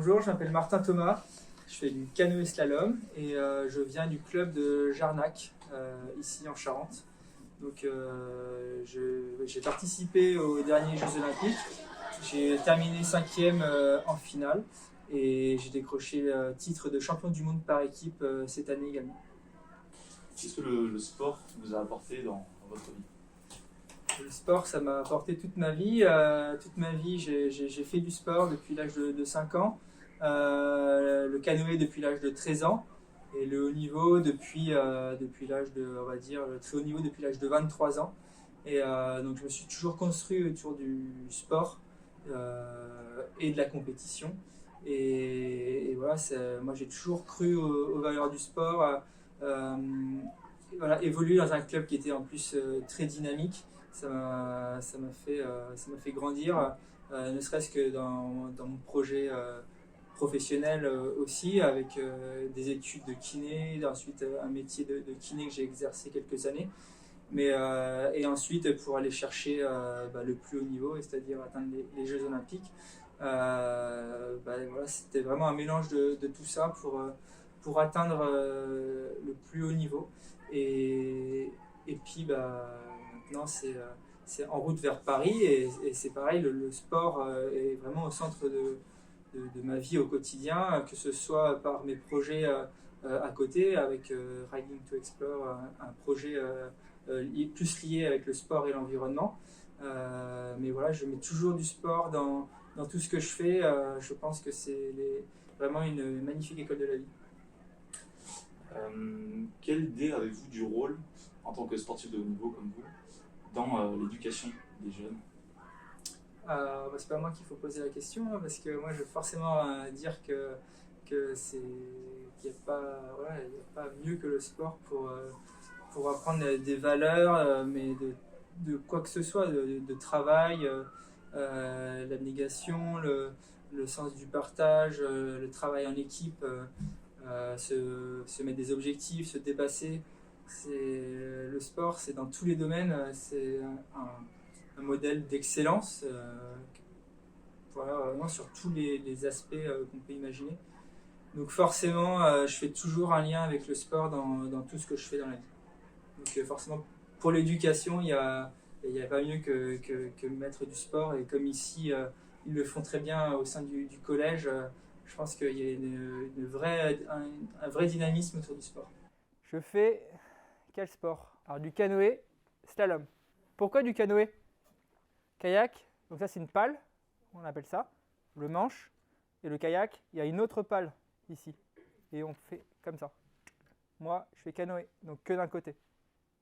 Bonjour, je m'appelle Martin Thomas, je fais du canoë slalom et je viens du club de Jarnac, ici en Charente. Donc j'ai participé aux derniers Jeux Olympiques, j'ai terminé cinquième en finale et j'ai décroché le titre de champion du monde par équipe cette année également. Qu'est-ce que le sport vous a apporté dans votre vie? Le sport, ça m'a apporté toute ma vie. Toute ma vie, j'ai fait du sport depuis l'âge de 5 ans, le canoë depuis l'âge de 13 ans, et le haut niveau depuis l'âge de, on va dire, le très haut niveau depuis l'âge de 23 ans. Et donc, je me suis toujours construit autour du sport et de la compétition. Et voilà, moi j'ai toujours cru aux valeurs du sport. Euh, voilà, évoluer dans un club qui était en plus très dynamique ça m'a fait grandir, ne serait-ce que dans mon projet professionnel aussi, avec des études de kiné, ensuite un métier de kiné que j'ai exercé quelques années, et ensuite pour aller chercher le plus haut niveau, c'est-à-dire atteindre les Jeux Olympiques. Voilà, c'était vraiment un mélange de tout ça pour atteindre le plus haut niveau. Et puis maintenant, c'est en route vers Paris et c'est pareil, le sport est vraiment au centre de ma vie au quotidien, que ce soit par mes projets à côté avec Riding to Explore, un projet plus lié avec le sport et l'environnement. Mais voilà, je mets toujours du sport dans tout ce que je fais. Je pense que vraiment une magnifique école de la vie. Quelle idée avez-vous du rôle, en tant que sportif de haut niveau comme vous, dans l'éducation des jeunes? C'est pas moi qu'il faut poser la question, hein, parce que moi je vais forcément dire que qu'il n'y a pas, voilà, il y a pas mieux que le sport pour apprendre des valeurs, mais de quoi que ce soit, de travail, l'abnégation, le sens du partage, le travail en équipe, se mettre des objectifs, se dépasser. Le sport, c'est dans tous les domaines, c'est un modèle d'excellence, voilà, vraiment sur tous les aspects qu'on peut imaginer. Donc forcément, je fais toujours un lien avec le sport dans tout ce que je fais dans la vie. Donc forcément, pour l'éducation, il y a pas mieux que mettre du sport. Et comme ici, ils le font très bien au sein du collège, je pense qu'il y a un vrai dynamisme autour du sport. Je fais quel sport? Alors du canoë, slalom. Pourquoi du canoë? Kayak, donc ça c'est une pale, on appelle ça, le manche, et le kayak, il y a une autre pale ici, et on fait comme ça. Moi, je fais canoë, donc que d'un côté.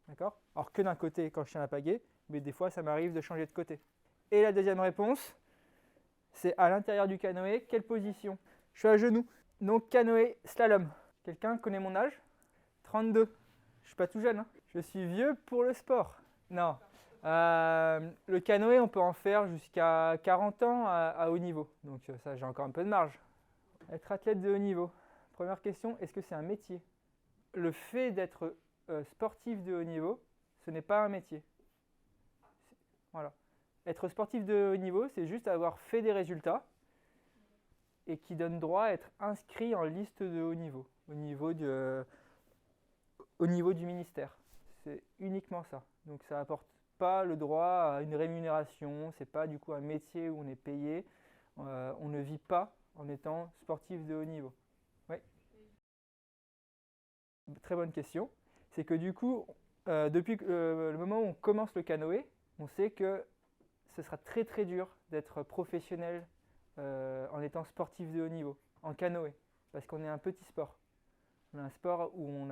D'accord? Alors que d'un côté quand je tiens la pagaie, mais des fois ça m'arrive de changer de côté. Et la deuxième réponse, c'est à l'intérieur du canoë, quelle position? Je suis à genoux. Donc canoë, slalom. Quelqu'un connaît mon âge? 32. Je suis pas tout jeune, hein. Je suis vieux pour le sport. Non. Le canoë, on peut en faire jusqu'à 40 ans à haut niveau. Donc ça, j'ai encore un peu de marge. Être athlète de haut niveau. Première question, est-ce que c'est un métier? Le fait d'être sportif de haut niveau, ce n'est pas un métier. Voilà. Être sportif de haut niveau, c'est juste avoir fait des résultats et qui donne droit à être inscrit en liste de haut niveau, au niveau du ministère. C'est uniquement ça. Donc ça apporte pas le droit à une rémunération, c'est pas du coup un métier où on est payé. On ne vit pas en étant sportif de haut niveau. Oui. Très bonne question. C'est que du coup, depuis le moment où on commence le canoë, on sait que ce sera très très dur d'être professionnel en étant sportif de haut niveau, en canoë, parce qu'on est un petit sport. On est un sport où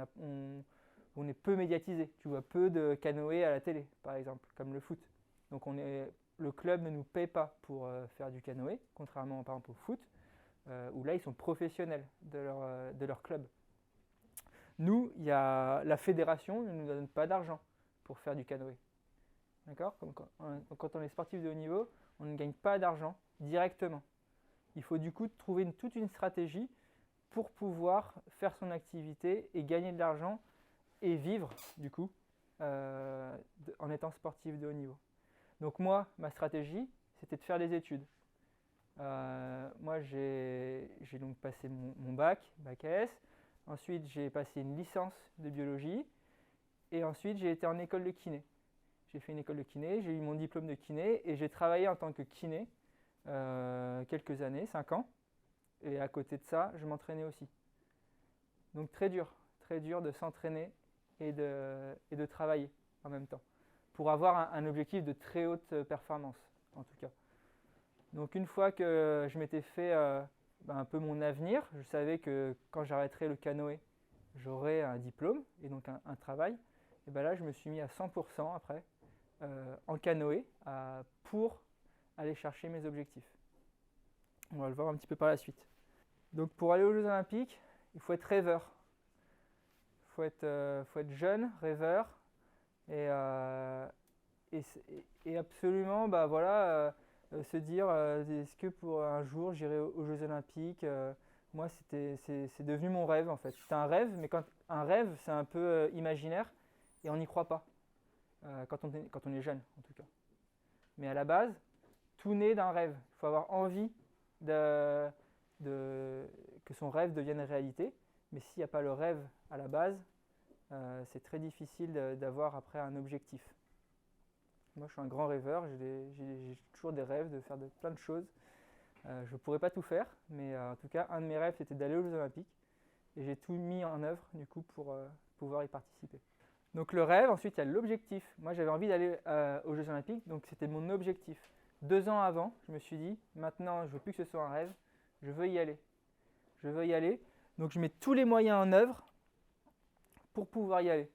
on est peu médiatisé. Tu vois peu de canoë à la télé, par exemple, comme le foot. Donc le club ne nous paye pas pour faire du canoë, contrairement par exemple au foot, où là ils sont professionnels de leur club. Nous, la fédération ne nous donne pas d'argent pour faire du canoë. D'accord? Quand on est sportif de haut niveau, on ne gagne pas d'argent directement. Il faut du coup trouver toute une stratégie pour pouvoir faire son activité et gagner de l'argent et vivre du coup en étant sportif de haut niveau. Donc moi, ma stratégie, c'était de faire des études. Moi, j'ai donc passé mon bac S. Ensuite, j'ai passé une licence de biologie. Et ensuite, j'ai été en école de kiné. J'ai fait une école de kiné, j'ai eu mon diplôme de kiné et j'ai travaillé en tant que kiné quelques années, 5 ans. Et à côté de ça, je m'entraînais aussi. Donc très dur de s'entraîner et de travailler en même temps, pour avoir un objectif de très haute performance, en tout cas. Donc une fois que je m'étais fait un peu mon avenir, je savais que quand j'arrêterais le canoë, j'aurais un diplôme et donc un travail. Et ben là, je me suis mis à 100% après en canoë pour aller chercher mes objectifs. On va le voir un petit peu par la suite. Donc pour aller aux Jeux Olympiques, il faut être rêveur. Faut être jeune, rêveur et absolument se dire est-ce que pour un jour j'irai aux Jeux Olympiques. Moi c'est devenu mon rêve en fait. C'est un rêve, mais quand un rêve c'est un peu imaginaire et on n'y croit pas quand on est jeune en tout cas. Mais à la base, tout naît d'un rêve. Il faut avoir envie que son rêve devienne réalité. Mais s'il n'y a pas le rêve à la base, c'est très difficile d'avoir après un objectif. Moi, je suis un grand rêveur, j'ai toujours des rêves de faire plein de choses. Je ne pourrais pas tout faire, mais en tout cas, un de mes rêves, c'était d'aller aux Jeux Olympiques. Et j'ai tout mis en œuvre, du coup, pour pouvoir y participer. Donc le rêve, ensuite, il y a l'objectif. Moi, j'avais envie d'aller aux Jeux Olympiques, donc c'était mon objectif. 2 ans avant, je me suis dit, maintenant, je ne veux plus que ce soit un rêve, je veux y aller. Je veux y aller, donc je mets tous les moyens en œuvre pour pouvoir y aller.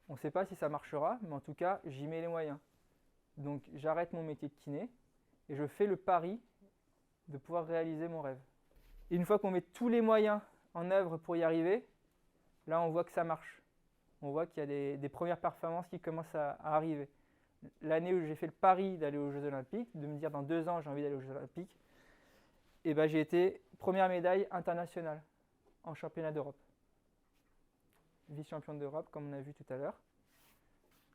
On ne sait pas si ça marchera, mais en tout cas, j'y mets les moyens. Donc j'arrête mon métier de kiné et je fais le pari de pouvoir réaliser mon rêve. Et une fois qu'on met tous les moyens en œuvre pour y arriver, là on voit que ça marche. On voit qu'il y a des premières performances qui commencent à arriver. L'année où j'ai fait le pari d'aller aux Jeux Olympiques, de me dire dans 2 ans j'ai envie d'aller aux Jeux Olympiques, et ben j'ai été première médaille internationale en championnat d'Europe. Vice-championne d'Europe comme on a vu tout à l'heure.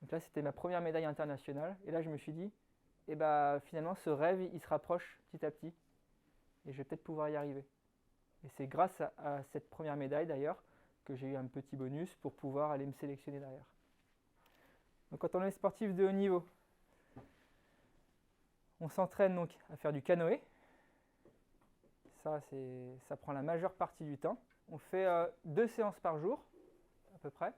Donc là c'était ma première médaille internationale et là je me suis dit et finalement ce rêve il se rapproche petit à petit et je vais peut-être pouvoir y arriver. Et c'est grâce à cette première médaille d'ailleurs que j'ai eu un petit bonus pour pouvoir aller me sélectionner derrière. Donc quand on est sportif de haut niveau, on s'entraîne donc à faire du canoë. Ça prend la majeure partie du temps. On fait 2 séances par jour à peu près.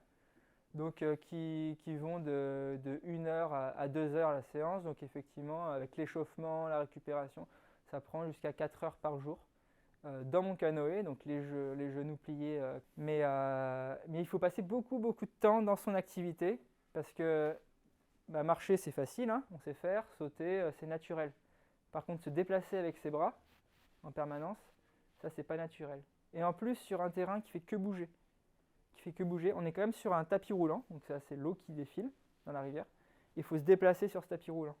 Donc qui vont de 1 heure à 2 heures la séance. Donc effectivement, avec l'échauffement, la récupération, ça prend jusqu'à 4 heures par jour dans mon canoë, donc les genoux pliés. Mais il faut passer beaucoup de temps dans son activité parce que marcher c'est facile, hein, on sait faire, sauter c'est naturel. Par contre, se déplacer avec ses bras en permanence, ça c'est pas naturel. Et en plus sur un terrain qui fait que bouger. On est quand même sur un tapis roulant, donc c'est l'eau qui défile dans la rivière. Il faut se déplacer sur ce tapis roulant,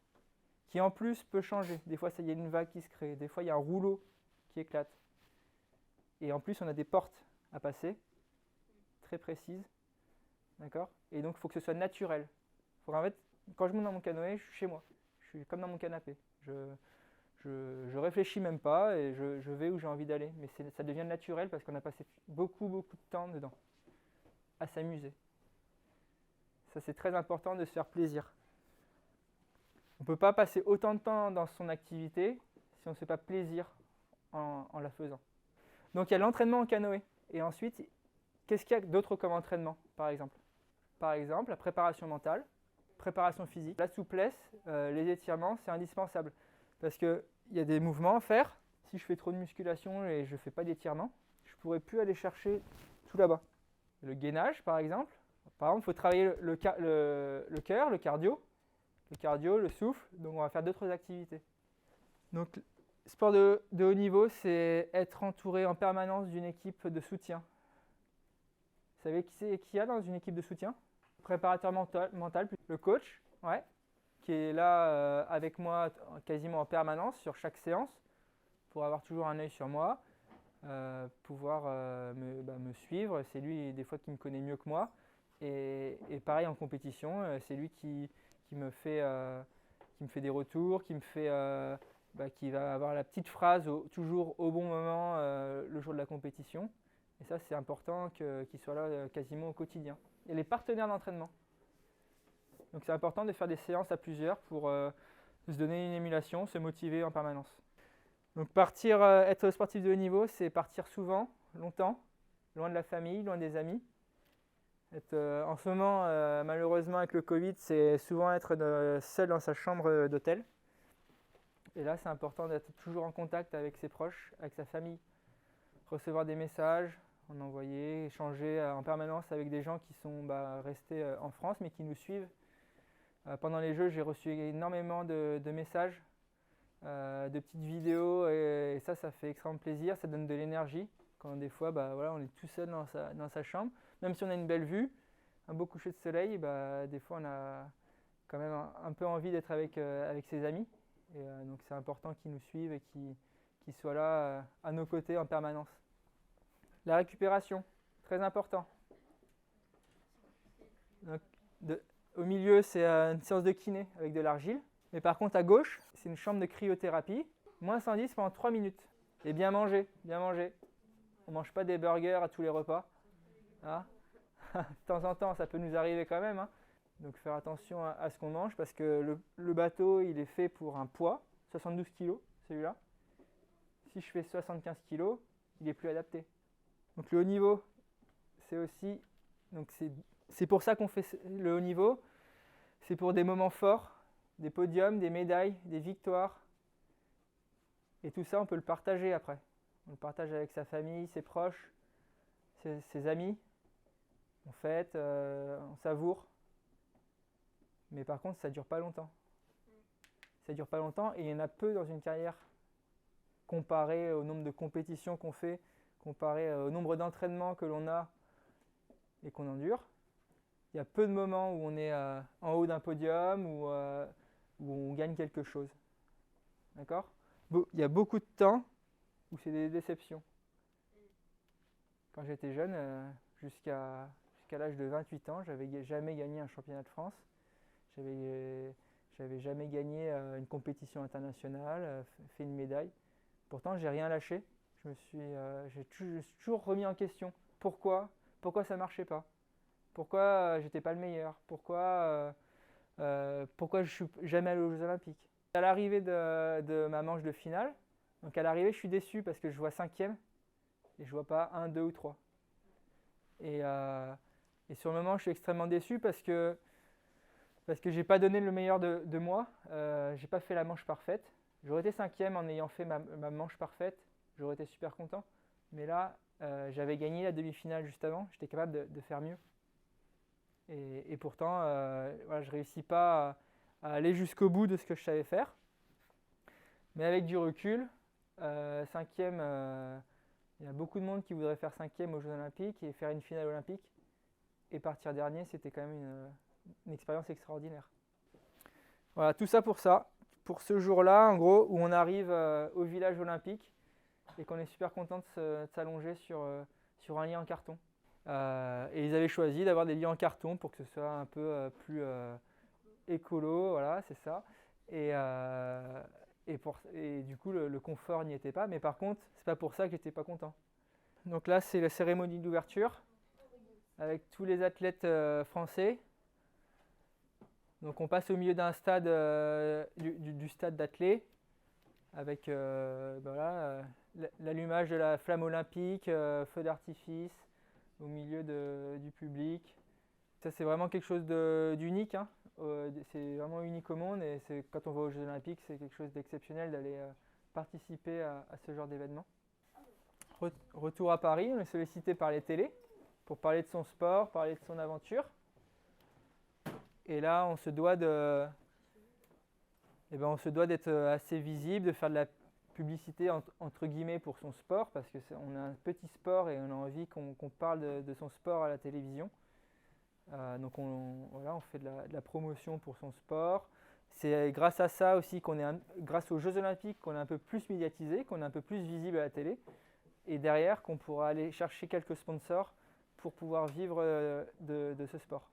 qui en plus peut changer. Des fois, il y a une vague qui se crée, des fois, il y a un rouleau qui éclate. Et en plus, on a des portes à passer, très précises, d'accord. Et donc, il faut que ce soit naturel. En fait, quand je monte dans mon canoë, je suis chez moi. Je suis comme dans mon canapé. Je réfléchis même pas et je vais où j'ai envie d'aller. Mais ça devient naturel parce qu'on a passé beaucoup de temps dedans, à s'amuser. Ça, c'est très important de se faire plaisir. On ne peut pas passer autant de temps dans son activité si on ne se fait pas plaisir en la faisant. Donc il y a l'entraînement en canoë. Et ensuite, qu'est-ce qu'il y a d'autre comme entraînement, par exemple ? Par exemple, la préparation mentale, préparation physique, la souplesse, les étirements, c'est indispensable. Parce qu'il y a des mouvements à faire. Si je fais trop de musculation et je ne fais pas d'étirement, je ne pourrai plus aller chercher tout là-bas. Le gainage, par exemple. Par exemple, il faut travailler le cœur, le cardio. Le cardio, le souffle. Donc, on va faire d'autres activités. Donc, sport de haut niveau, c'est être entouré en permanence d'une équipe de soutien. Vous savez qui y a dans une équipe de soutien ? Le préparateur mental, le coach, ouais, qui est là avec moi quasiment en permanence sur chaque séance pour avoir toujours un œil sur moi. Pouvoir me suivre. C'est lui des fois qui me connaît mieux que moi. Et pareil en compétition, c'est lui qui me fait des retours, qui me fait qui va avoir la petite phrase toujours au bon moment le jour de la compétition. Et ça, c'est important qu'il soit là quasiment au quotidien. Et les partenaires d'entraînement. Donc c'est important de faire des séances à plusieurs pour se donner une émulation, se motiver en permanence. Donc être sportif de haut niveau, c'est partir souvent, longtemps, loin de la famille, loin des amis. En ce moment, malheureusement avec le Covid, c'est souvent être seul dans sa chambre d'hôtel. Et là, c'est important d'être toujours en contact avec ses proches, avec sa famille. Recevoir des messages, en envoyer, échanger en permanence avec des gens qui sont restés en France mais qui nous suivent. Pendant les Jeux, j'ai reçu énormément de messages, de petites vidéos et ça fait extrêmement plaisir, ça donne de l'énergie. Quand des fois, on est tout seul dans sa chambre, même si on a une belle vue, un beau coucher de soleil, des fois on a quand même un peu envie d'être avec ses amis. Et donc c'est important qu'ils nous suivent et qu'ils soient là à nos côtés en permanence. La récupération, très important. Donc, au milieu, c'est une séance de kiné avec de l'argile. Mais par contre, à gauche, c'est une chambre de cryothérapie. Moins 110 pendant 3 minutes. Et bien manger, bien manger. On ne mange pas des burgers à tous les repas. Hein. De temps en temps, ça peut nous arriver quand même. Hein. Donc faire attention à ce qu'on mange parce que le bateau, il est fait pour un poids, 72 kg, celui-là. Si je fais 75 kg, il est plus adapté. Donc le haut niveau, c'est aussi... C'est pour ça qu'on fait le haut niveau. C'est pour des moments forts, des podiums, des médailles, des victoires. Et tout ça, on peut le partager après. On le partage avec sa famille, ses proches, ses amis. On fête, on savoure. Mais par contre, ça ne dure pas longtemps. Ça ne dure pas longtemps et il y en a peu dans une carrière comparé au nombre de compétitions qu'on fait, comparé au nombre d'entraînements que l'on a et qu'on endure. Il y a peu de moments où on est en haut d'un podium ou où on gagne quelque chose. D'accord ? Il y a beaucoup de temps où c'est des déceptions. Quand j'étais jeune, jusqu'à l'âge de 28 ans, j'avais jamais gagné un championnat de France. J'avais jamais gagné une compétition internationale, fait une médaille. Pourtant, j'ai rien lâché. J'ai toujours remis en question. Pourquoi ça ne marchait pas? Pourquoi j'étais pas le meilleur? Pourquoi je suis jamais allé aux Jeux Olympiques? À l'arrivée de ma manche de finale, donc à l'arrivée, je suis déçu parce que je vois 5e et je vois pas 1, 2 ou 3. Et sur le moment, je suis extrêmement déçu parce que j'ai pas donné le meilleur de moi. J'ai pas fait la manche parfaite. J'aurais été 5e en ayant fait ma manche parfaite. J'aurais été super content. Mais là, j'avais gagné la demi-finale juste avant. J'étais capable de faire mieux. Et pourtant, je réussis pas à aller jusqu'au bout de ce que je savais faire. Mais avec du recul, 5e, il y a beaucoup de monde qui voudrait faire 5e aux Jeux Olympiques et faire une finale olympique. Et partir dernier, c'était quand même une expérience extraordinaire. Voilà, tout ça pour ce jour-là, en gros, où on arrive au village olympique et qu'on est super content de s'allonger sur un lit en carton. Et ils avaient choisi d'avoir des lits en carton pour que ce soit un peu plus écolo, voilà, c'est ça. Et du coup, le confort n'y était pas, mais par contre, c'est pas pour ça que j'étais pas content. Donc là, c'est la cérémonie d'ouverture avec tous les athlètes français. Donc on passe au milieu d'un stade, du stade d'athlée, avec l'allumage de la flamme olympique, feu d'artifice, au milieu du public. Ça, c'est vraiment quelque chose d'unique. Hein. C'est vraiment unique au monde et quand on va aux Jeux Olympiques, c'est quelque chose d'exceptionnel d'aller participer à ce genre d'événement. Retour à Paris, on est sollicité par les télés pour parler de son sport, parler de son aventure. Et là, on se doit d'être assez visible, de faire de la publicité entre guillemets pour son sport, parce qu'on a un petit sport et on a envie qu'on parle de son sport à la télévision. Donc on fait de la promotion pour son sport. C'est grâce à ça aussi grâce aux Jeux Olympiques qu'on est un peu plus médiatisé, qu'on est un peu plus visible à la télé. Et derrière, qu'on pourra aller chercher quelques sponsors pour pouvoir vivre de ce sport.